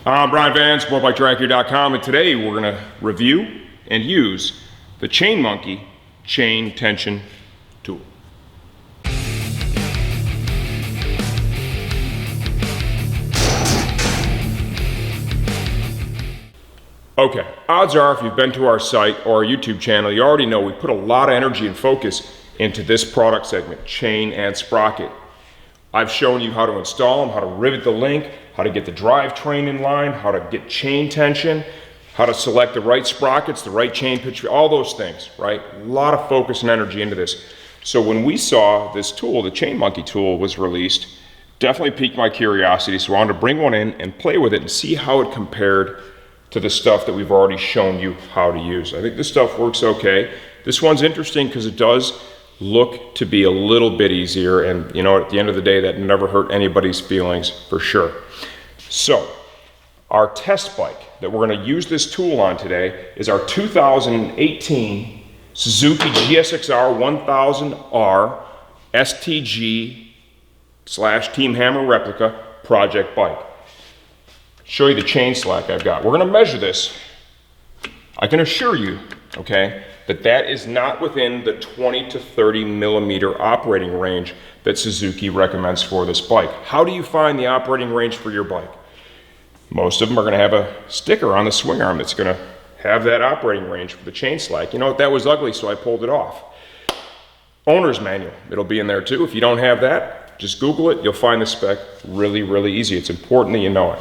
I'm Brian Van, SportbikeTracker.com, and today we're going to review and use the Chain Monkey chain tension tool. Okay, odds are if you've been to our site or our YouTube channel, you already know we put a lot of energy and focus into this product segment, chain and sprocket. I've shown you how to install them, how to rivet the link, how to get the drivetrain in line, how to get chain tension, how to select the right sprockets, the right chain pitch, all those things, right? A lot of focus and energy into this. So when we saw this tool, the Chain Monkey tool was released, definitely piqued my curiosity, so I wanted to bring one in and play with it and see how it compared to the stuff that we've already shown you how to use. I think this stuff works okay. This one's interesting because it does look to be a little bit easier, and you know, at the end of the day, that never hurt anybody's feelings for sure. So our test bike that we're going to use this tool on today is our 2018 Suzuki GSX-R 1000R STG/Team Hammer replica project bike. Show you the chain slack I've got. We're going to measure this. I can assure you, okay, that is not within the 20 to 30 millimeter operating range that Suzuki recommends for this bike. How do you find the operating range for your bike? Most of them are going to have a sticker on the swing arm that's going to have that operating range for the chain slack. You know what, that was ugly, so I pulled it off. Owner's manual, it'll be in there too. If you don't have that, just Google it. You'll find the spec really, really easy. It's important that you know it.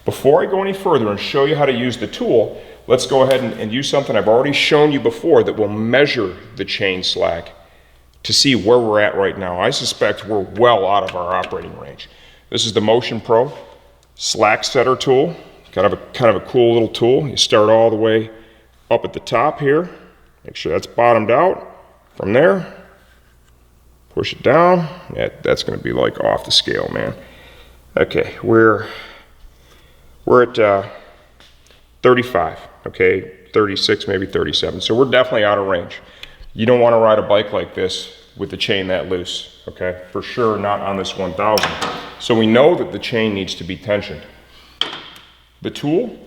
Before I go any further and show you how to use the tool, let's go ahead and use something I've already shown you before that will measure the chain slack to see where we're at right now. I suspect we're well out of our operating range. This is the Motion Pro slack setter tool. Kind of a cool little tool. You start all the way up at the top here. Make sure that's bottomed out. From there, push it down. Yeah, that's going to be like off the scale, man. Okay, we're at 35, okay, 36, maybe 37. So we're definitely out of range. You don't want to ride a bike like this with the chain that loose, okay? For sure not on this 1000. So we know that the chain needs to be tensioned. The tool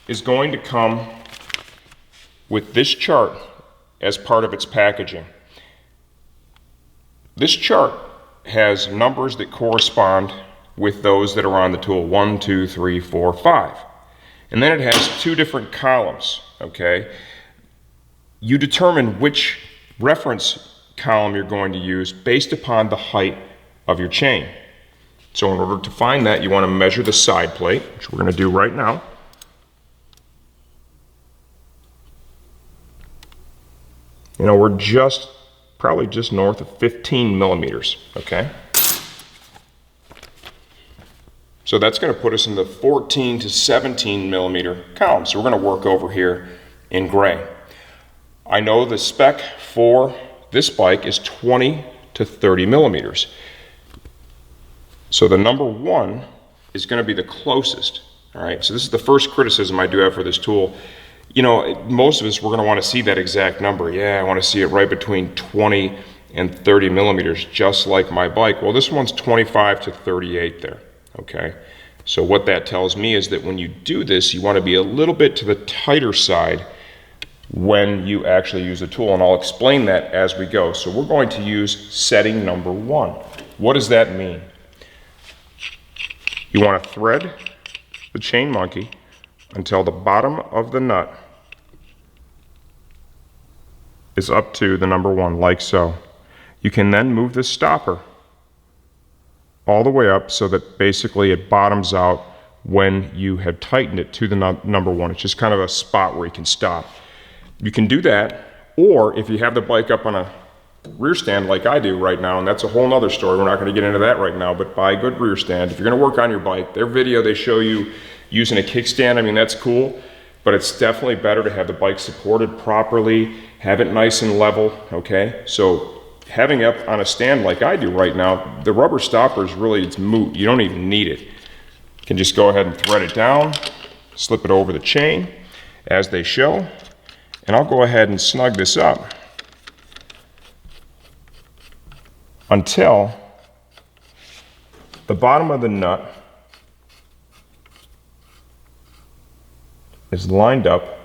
is going to come with this chart as part of its packaging. This chart has numbers that correspond with those that are on the tool, 1, 2, 3, 4, 5. And then it has two different columns, okay? You determine which reference column you're going to use based upon the height of your chain. So in order to find that, you want to measure the side plate, which we're going to do right now. You know, we're probably just north of 15 millimeters, okay? So that's going to put us in the 14 to 17 millimeter column. So we're going to work over here in gray. I know the spec for this bike is 20 to 30 millimeters. So the number 1 is going to be the closest. All right, so this is the first criticism I do have for this tool. You know, most of us, we're going to want to see that exact number. Yeah, I want to see it right between 20 and 30 millimeters, just like my bike. Well, this one's 25 to 38 there. Okay, so what that tells me is that when you do this, you want to be a little bit to the tighter side when you actually use the tool, and I'll explain that as we go. So we're going to use setting number 1. What does that mean? You want to thread the Chain Monkey until the bottom of the nut is up to the number 1, like so. You can then move the stopper all the way up so that basically it bottoms out when you have tightened it to the number 1. It's just kind of a spot where you can stop. You can do that, or if you have the bike up on a rear stand like I do right now, and that's a whole nother story, we're not going to get into that right now, but buy a good rear stand. If you're going to work on your bike, their video, they show you using a kickstand. I mean, that's cool, but it's definitely better to have the bike supported properly, have it nice and level, okay? So having it up on a stand like I do right now, the rubber stopper is really, it's moot. You don't even need it. You can just go ahead and thread it down, slip it over the chain as they show, and I'll go ahead and snug this up until the bottom of the nut is lined up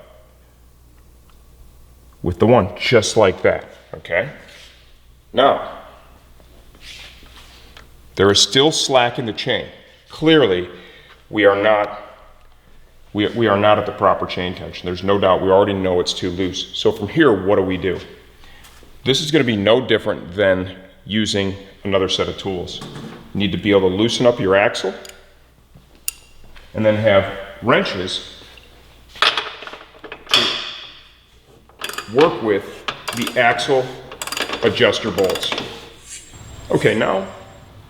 with the one, just like that, okay? Now, there is still slack in the chain. Clearly, we are not at the proper chain tension. There's no doubt. We already know it's too loose. So from here, what do? This is going to be no different than using another set of tools. You need to be able to loosen up your axle and then have wrenches to work with the axle adjuster bolts. Okay, now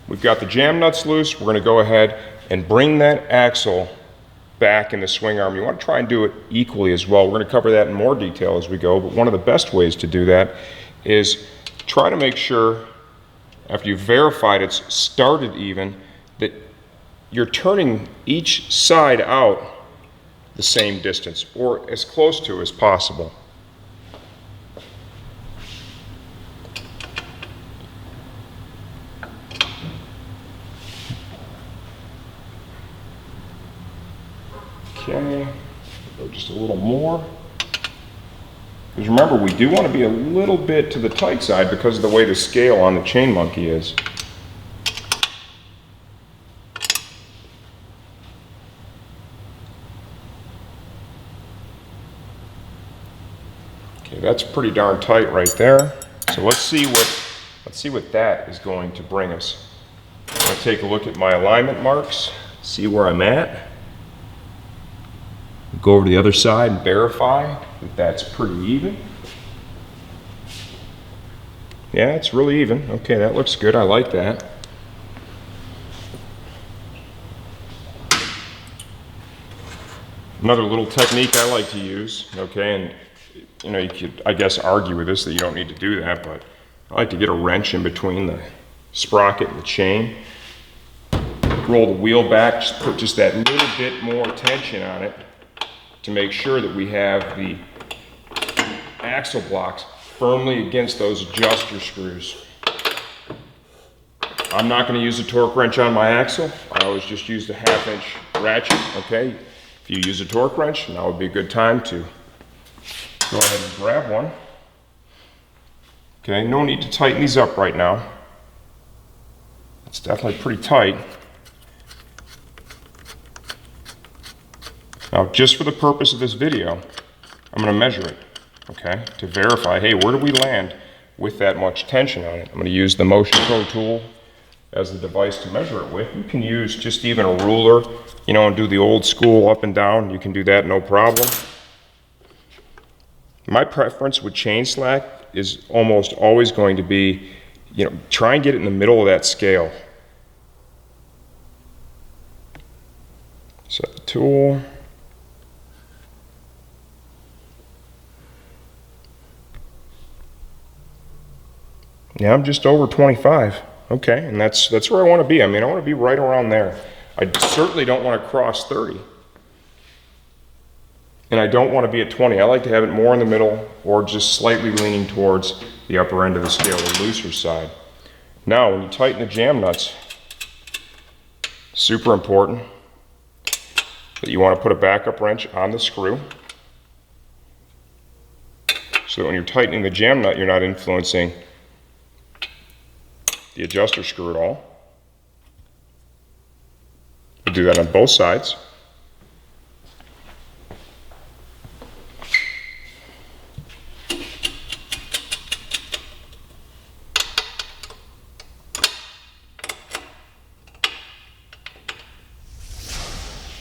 we've got the jam nuts loose. We're going to go ahead and bring that axle back in the swing arm. You want to try and do it equally as well. We're going to cover that in more detail as we go, but one of the best ways to do that is try to make sure, after you've verified it's started even, that you're turning each side out the same distance, or as close to as possible. Okay, go just a little more. Because remember, we do want to be a little bit to the tight side because of the way the scale on the chain monkey is. Okay, that's pretty darn tight right there. So let's see what that is going to bring us. I'm going to take a look at my alignment marks, see where I'm at. Go over to the other side and verify that that's pretty even. Yeah, it's really even. Okay, that looks good. I like that. Another little technique I like to use, okay, and you could, I guess, argue with this that you don't need to do that, but I like to get a wrench in between the sprocket and the chain. Roll the wheel back, just put just that little bit more tension on it to make sure that we have the axle blocks firmly against those adjuster screws. I'm not going to use a torque wrench on my axle. I always just use the 1/2-inch ratchet, okay? If you use a torque wrench, now would be a good time to go ahead and grab one. Okay, no need to tighten these up right now. It's definitely pretty tight. Now, just for the purpose of this video, I'm going to measure it, okay, to verify, hey, where do we land with that much tension on it? I'm going to use the Motion Pro tool as the device to measure it with. You can use just even a ruler, and do the old school up and down. You can do that, no problem. My preference with chain slack is almost always going to be, try and get it in the middle of that scale. Set the tool. Yeah, I'm just over 25. Okay, and that's where I want to be. I want to be right around there. I certainly don't want to cross 30. And I don't want to be at 20. I like to have it more in the middle or just slightly leaning towards the upper end of the scale, the looser side. Now, when you tighten the jam nuts, super important that you want to put a backup wrench on the screw so that when you're tightening the jam nut, you're not influencing the adjuster screw at all. We do that on both sides.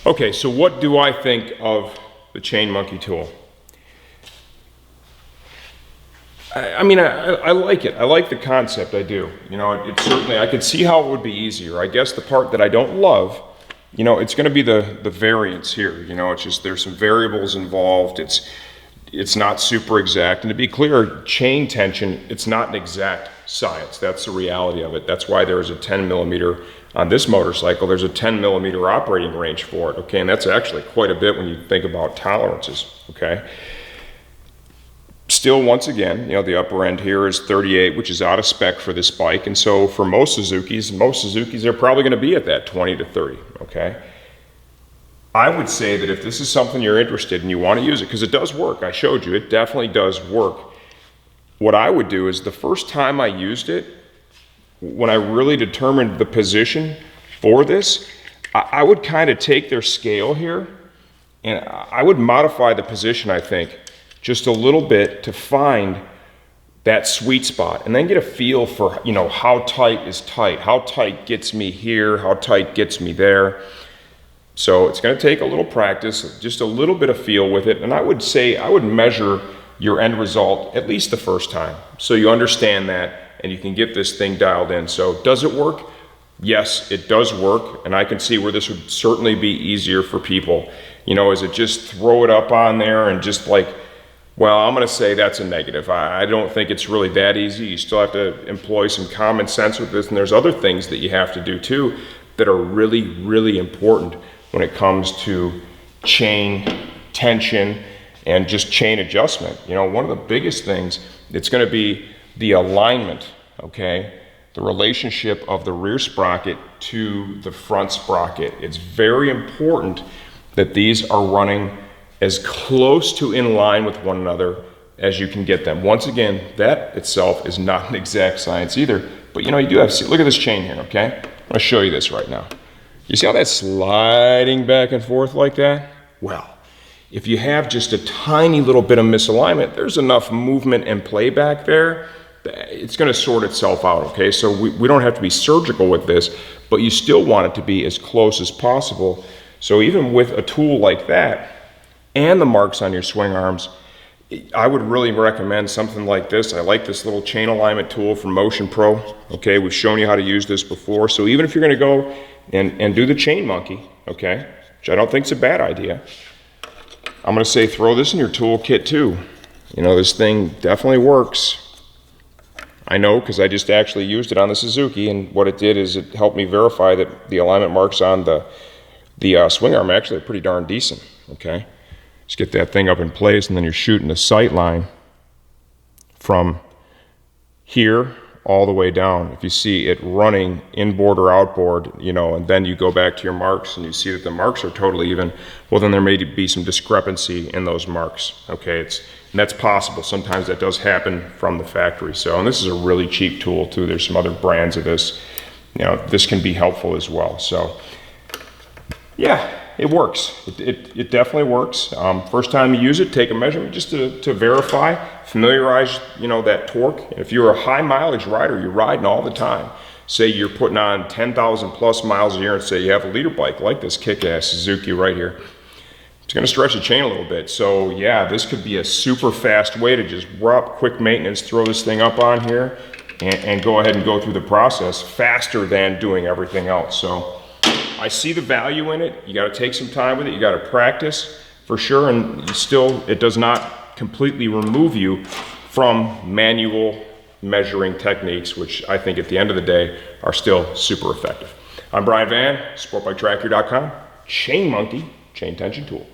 Okay, so what do I think of the chain monkey tool? I like it. I like the concept, I do. It certainly, I could see how it would be easier. I guess the part that I don't love, it's going to be the variance here. It's just, there's some variables involved. It's not super exact. And to be clear, chain tension, it's not an exact science. That's the reality of it. That's why there is a 10 millimeter on this motorcycle. There's a 10 millimeter operating range for it, okay? And that's actually quite a bit when you think about tolerances, okay? Still, once again, the upper end here is 38, which is out of spec for this bike. And so for most Suzukis are probably going to be at that 20 to 30, okay? I would say that if this is something you're interested in, you want to use it, because it does work. I showed you, it definitely does work. What I would do is the first time I used it, when I really determined the position for this, I would kind of take their scale here and I would modify the position, I think, just a little bit to find that sweet spot and then get a feel for, you know, how tight is tight, how tight gets me here, how tight gets me there. So it's going to take a little practice, just a little bit of feel with it. And I would say I would measure your end result at least the first time, so you understand that and you can get this thing dialed in. So does it work? Yes, it does work. And I can see where this would certainly be easier for people. You know, is it just throw it up on there and just like, well, I'm going to say that's a negative. I don't think it's really that easy. You still have to employ some common sense with this. And there's other things that you have to do too that are really, really important when it comes to chain tension and just chain adjustment. You know, one of the biggest things, it's going to be the alignment, okay? The relationship of the rear sprocket to the front sprocket. It's very important that these are running as close to in line with one another as you can get them. Once again, that itself is not an exact science either, but you know, you do have to see, look at this chain here, okay? I'm gonna show you this right now. You see how that's sliding back and forth like that? Well, if you have just a tiny little bit of misalignment, there's enough movement and play back there, it's gonna sort itself out, okay? So we don't have to be surgical with this, but you still want it to be as close as possible. So even with a tool like that, and the marks on your swing arms, I would really recommend something like this. I like this little chain alignment tool from Motion Pro. Okay, we've shown you how to use this before. So even if you're gonna go and do the chain monkey, okay, which I don't think is a bad idea, I'm gonna say throw this in your toolkit too. You know, this thing definitely works. I know, because I just actually used it on the Suzuki, and what it did is it helped me verify that the alignment marks on the swing arm actually are pretty darn decent, okay? Just get that thing up in place, and then you're shooting the sight line from here all the way down. If you see it running inboard or outboard, you know, and then you go back to your marks and you see that the marks are totally even, well, then there may be some discrepancy in those marks, okay? And that's possible. Sometimes that does happen from the factory. So, and this is a really cheap tool too. There's some other brands of this. You know, this can be helpful as well. So, yeah. It works. It definitely works. First time you use it, take a measurement just to verify, familiarize, you know, that torque. And if you're a high mileage rider, you're riding all the time. Say you're putting on 10,000 plus miles a year, and say you have a leader bike like this kick-ass Suzuki right here. It's going to stretch the chain a little bit. So yeah, this could be a super fast way to just drop, quick maintenance, throw this thing up on here, and go ahead and go through the process faster than doing everything else. So I see the value in it. You got to take some time with it. You got to practice for sure, and still, it does not completely remove you from manual measuring techniques, which I think at the end of the day are still super effective. I'm Brian Van, sportbiketracker.com, Chain Monkey, chain tension tool.